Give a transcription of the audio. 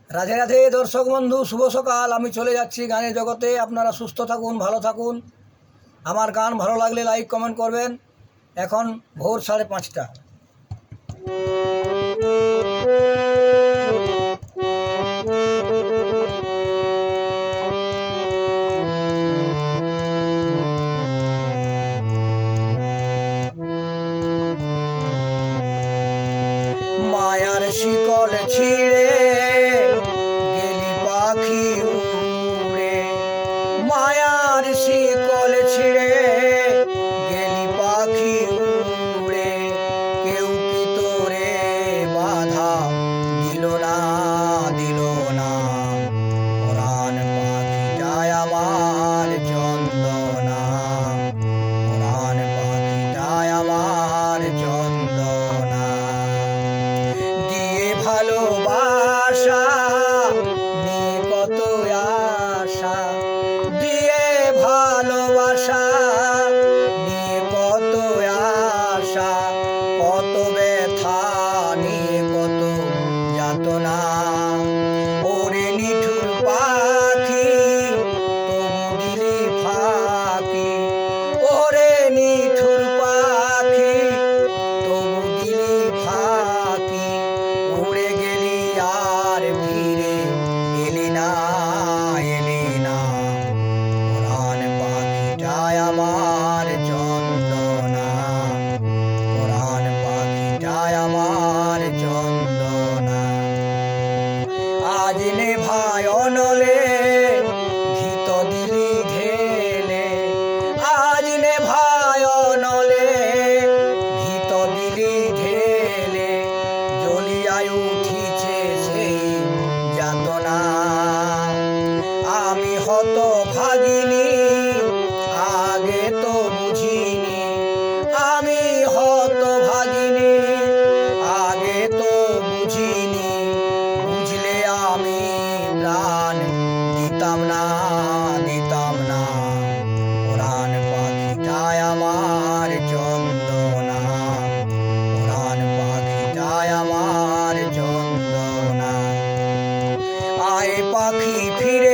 রাধে রাধে দর্শক বন্ধু, শুভ সকাল। আমি চলে যাচ্ছি গানের জগতে। আপনারা সুস্থ থাকুন, ভালো থাকুন। আমার গান ভালো লাগলে লাইক কমেন্ট করবেন। এখন ভোর 5:30। মায়ার শিকল ছিঁড়ে গেলি পাখি উড়ে, মায়ার শিকল ছিঁড়ে গেলি পাখি উড়ে। কেউ কি তোরে বাধা দিল না, দিল না। প্রাণ পাখিটায় আমার চন্দনা, প্রাণ পাখিটায় আমার চন্দনা। দিয়ে ভালোবাসা নিয়ে কত আশা, দিয়ে ভালোবাসা নিয়ে কত আশা, কত ব্যথা নিয়ে কত যাতনা। ওরে নিঠুর পাখি তবু দিলি ফাঁকি, ওরে নিঠুর পাখি তবু দিলি ফাঁকি। উড়ে গেলি আর ফিরে এলি না, এলি না। প্রাণ পাখিটায় আমার চন্দনা, প্রাণ পাখিটায় আমার চন্দনা। আজ নেভায় অনলে ঘিত দিলি ঢেলে, আজ নেভায় অনলে ঘিত দিলি ঢেলে। জ্বলিয়ায় উঠিছে সেই যাতনা। আমি হত ভাগিনী আগে তো বুঝিনি, আমি হত ভাগিনী আগে তো বুঝিনি। বুঝলে আমি প্রাণ দিতাম না, দিতাম না। প্রাণ পাখিটায় আমার চন্দনা, প্রাণ পাখিটায় আমার চন্দনা। আয় পাখি ফিরে